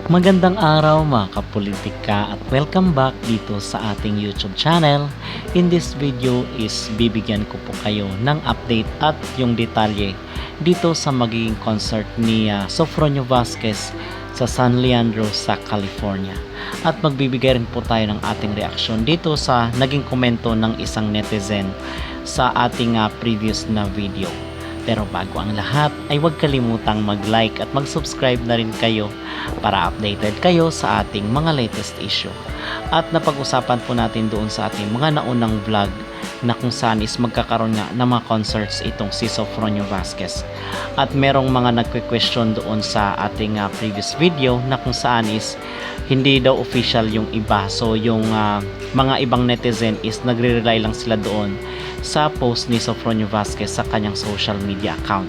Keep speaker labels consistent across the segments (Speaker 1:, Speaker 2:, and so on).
Speaker 1: Magandang araw mga kapolitika at welcome back dito sa ating YouTube channel. In this video is bibigyan ko po kayo ng update at yung detalye dito sa magiging concert ni Sofronio Vasquez sa San Leandro sa California. At magbibigay rin po tayo ng ating reaksyon dito sa naging komento ng isang netizen sa ating previous na video. Pero bago ang lahat ay huwag kalimutang mag-like at mag-subscribe na rin kayo para updated kayo sa ating mga latest issue. At napag-usapan po natin doon sa ating mga naunang vlog na kung saan is magkakaroon nga ng mga concerts itong si Sofronio Vasquez. At merong mga nagque-question doon sa ating previous video na kung saan is hindi daw official yung iba. So yung mga ibang netizen is nagre-rely lang sila doon sa post ni Sofronio Vasquez sa kanyang social media account.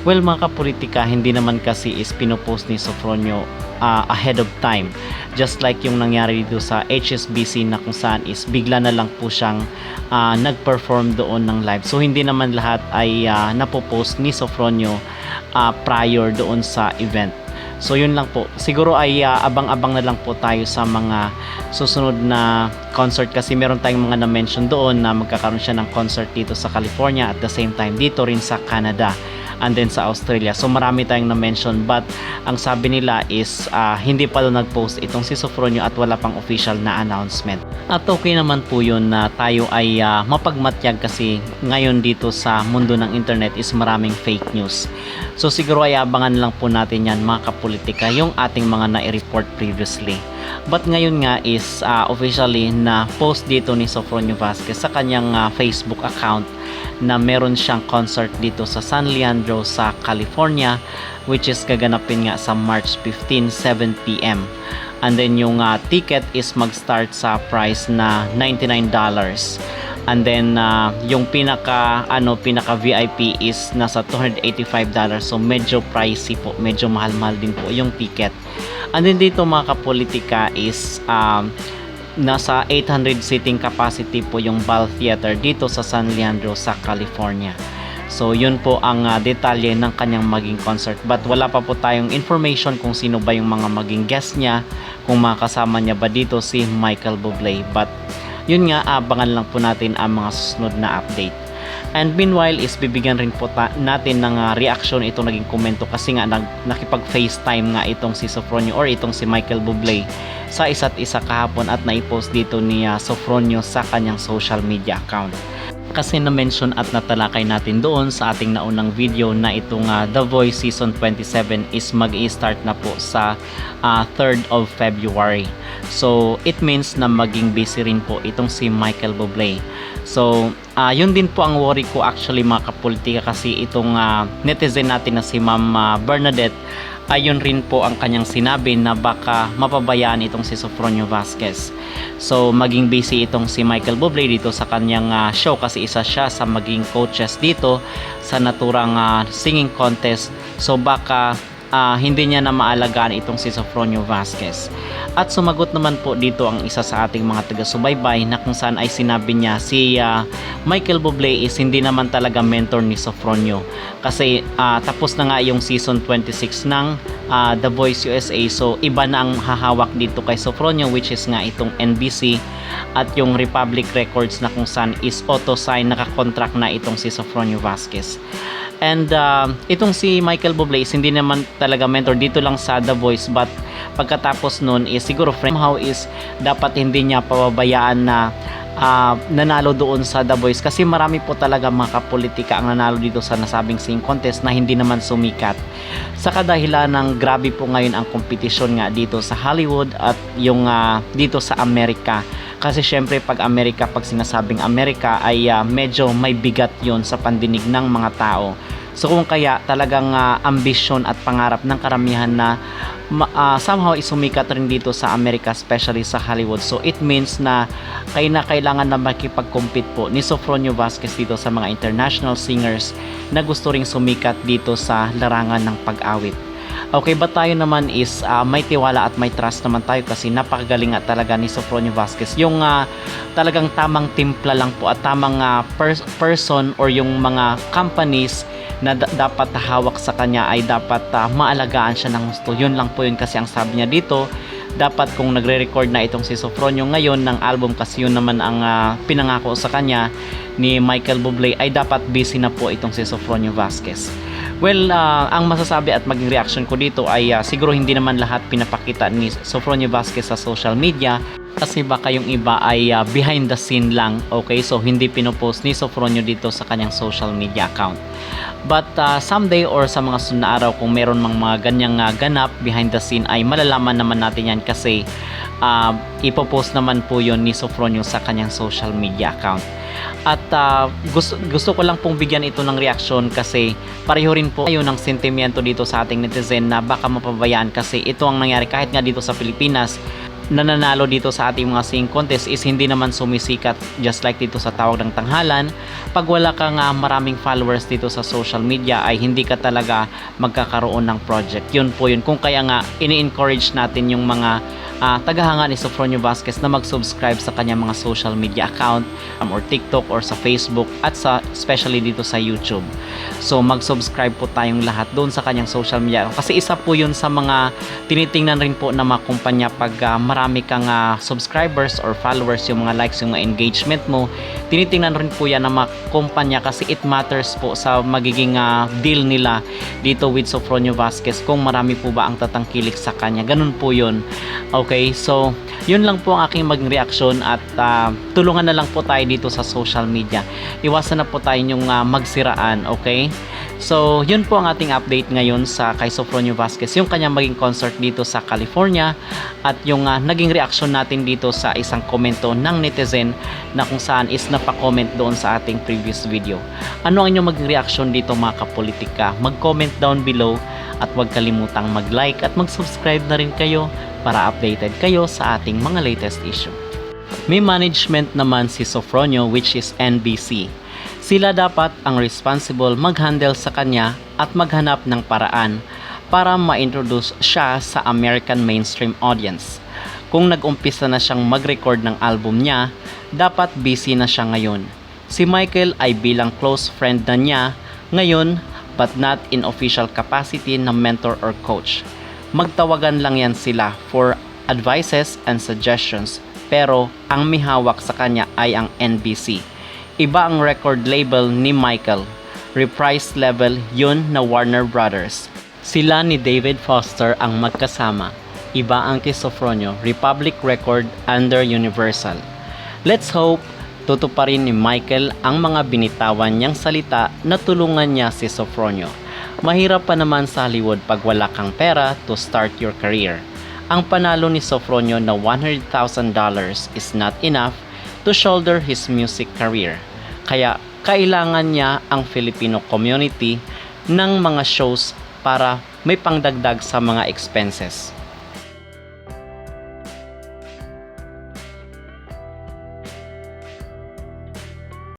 Speaker 1: Well mga kapolitika, hindi naman kasi is pinopost ni Sofronio ahead of time. Just like yung nangyari dito sa HSBC na kung saan is bigla na lang po siyang nag-perform doon ng live. So hindi naman lahat ay napopost ni Sofronio prior doon sa event. So yun lang po. Siguro ay abang-abang na lang po tayo sa mga susunod na concert kasi meron tayong mga na-mention doon na magkakaroon siya ng concert dito sa California at the same time dito rin sa Canada and then sa Australia. So marami tayong na-mention but ang sabi nila is hindi pa doon nag-post itong si Sofronio at wala pang official na announcement. At okay naman po yun na tayo ay mapagmatyag kasi ngayon dito sa mundo ng internet is maraming fake news. So siguro ay abangan lang po natin yan mga kapolitika yung ating mga na-report previously. But ngayon nga is officially na post dito ni Sofronio Vasquez sa kanyang Facebook account na meron siyang concert dito sa San Leandro sa California which is gaganapin nga sa March 15, 7 p.m. And then yung ticket is mag-start sa price na $99. And then yung pinaka VIP is nasa $285. So medyo pricey po, medyo mahal-mahal din po yung ticket. And then dito mga kapolitika is nasa 800 seating capacity po yung Bal Theater dito sa San Leandro sa California. So yun po ang detalye ng kanyang maging concert. But wala pa po tayong information kung sino ba yung mga maging guest niya, kung makasama niya ba dito si Michael Bublé. But yun nga, abangan lang po natin ang mga susunod na update. And meanwhile is bibigyan rin po natin ng reaction itong naging komento kasi nga nakipag-FaceTime nga itong si Sofronio or itong si Michael Bublé sa isa't isa kahapon at naipost dito ni Sofronio sa kanyang social media account. Kasi na-mention at natalakay natin doon sa ating naunang video na itong The Voice Season 27 is mag-i-start na po sa 3rd of February. So it means na maging busy rin po itong si Michael Bublé. So yun din po ang worry ko actually mga kapolitika kasi itong netizen natin na si Ma'am Bernadette ayun rin po ang kanyang sinabi na baka mapabayaan itong si Sofronio Vasquez. So maging busy itong si Michael Bublé dito sa kanyang show kasi isa siya sa maging coaches dito sa naturang singing contest. So baka hindi niya na maalagaan itong si Sofronio Vasquez. At sumagot naman po dito ang isa sa ating mga taga-subaybay na kung saan ay sinabi niya si Michael Bublé is hindi naman talaga mentor ni Sofronio kasi tapos na nga yung season 26 ng The Voice USA. So iba na ang hahawak dito kay Sofronio which is nga itong NBC at yung Republic Records na kung saan is auto-sign, nakakontract na itong si Sofronio Vasquez. And itong si Michael Bublé is hindi naman talaga mentor dito lang sa The Voice but pagkatapos nun is siguro somehow is dapat hindi niya pababayaan na nanalo doon sa The Voice kasi marami po talaga mga kapolitika ang nanalo dito sa nasabing singing contest na hindi naman sumikat sa kadahilan ng grabe po ngayon ang kompetisyon nga dito sa Hollywood at yung dito sa Amerika. Kasi syempre pag Amerika, pag sinasabing Amerika ay medyo may bigat yon sa pandinig ng mga tao. So kung kaya talagang ambisyon at pangarap ng karamihan na somehow isumikat rin dito sa Amerika, especially sa Hollywood. So it means na kailangan na makipag-compete po ni Sofronio Vasquez dito sa mga international singers na gusto ring sumikat dito sa larangan ng pag-awit. Okay, ba tayo naman is may tiwala at may trust naman tayo kasi napakagaling nga talaga ni Sofronio Vasquez. Yung talagang tamang timpla lang po at tamang person or yung mga companies na dapat hawak sa kanya ay dapat maalagaan siya ng gusto. Yun lang po yun kasi ang sabi niya dito, dapat kung nagre-record na itong si Sofronio ngayon ng album kasi yun naman ang pinangako sa kanya ni Michael Bublé ay dapat busy na po itong si Sofronio Vasquez. Well, ang masasabi at maging reaction ko dito ay siguro hindi naman lahat pinapakita ni Sofronio Vasquez sa social media kasi baka yung iba ay behind the scene lang, okay? So hindi pinopost ni Sofronio dito sa kanyang social media account. But someday or sa mga sunod na araw kung meron mga ganyang ganap behind the scene ay malalaman naman natin yan kasi ipopost naman po yon ni Sofronio sa kanyang social media account. At gusto ko lang pong bigyan ito ng reaksyon kasi pareho rin po kayo ng sentimiento dito sa ating netizen na baka mapabayaan kasi ito ang nangyari kahit nga dito sa Pilipinas nananalo dito sa ating mga singing contest is hindi naman sumisikat just like dito sa Tawag ng Tanghalan. Pag wala kang maraming followers dito sa social media ay hindi ka talaga magkakaroon ng project. Yun po yun. Kung kaya nga ini-encourage natin yung mga tagahanga ni Sofronio Vasquez na mag-subscribe sa kanyang mga social media account or TikTok or sa Facebook at especially dito sa YouTube. So mag-subscribe po tayong lahat doon sa kanyang social media kasi isa po yun sa mga tinitingnan rin po na mga kumpanya pag marami kang subscribers or followers, yung mga likes, yung mga engagement mo, tinitingnan rin po yan ng mga kumpanya kasi it matters po sa magiging deal nila dito with Sofronio Vasquez kung marami po ba ang tatangkilik sa kanya. Ganun po yun. Okay, so yun lang po ang aking maging reaksyon at tulungan na lang po tayo dito sa social media. Iwasan na po tayo yung magsiraan, okay? So, yun po ang ating update ngayon sa kay Sofronio Vasquez, yung kanyang maging concert dito sa California at yung naging reaction natin dito sa isang komento ng netizen na kung saan is napakomment doon sa ating previous video. Ano ang inyong maging reaction dito mga kapolitika? Mag-comment down below at huwag kalimutang mag-like at mag-subscribe na rin kayo para updated kayo sa ating mga latest issue. May management naman si Sofronio which is NBC. Sila dapat ang responsible mag-handle sa kanya at maghanap ng paraan para ma-introduce siya sa American mainstream audience. Kung nag-umpisa na siyang mag-record ng album niya, dapat busy na siya ngayon. Si Michael ay bilang close friend na niya ngayon but not in official capacity na mentor or coach. Magtawagan lang yan sila for advices and suggestions pero ang may hawak sa kanya ay ang NBC. Iba ang record label ni Michael. Reprise level yun na Warner Brothers. Sila ni David Foster ang magkasama. Iba ang kay Sofronio, Republic Record under Universal. Let's hope tutuparin ni Michael ang mga binitawan niyang salita na tulungan niya si Sofronio. Mahirap pa naman sa Hollywood pag wala kang pera to start your career. Ang panalo ni Sofronio na $100,000 is not enough to shoulder his music career. Kaya kailangan niya ang Filipino community ng mga shows para may pangdagdag sa mga expenses.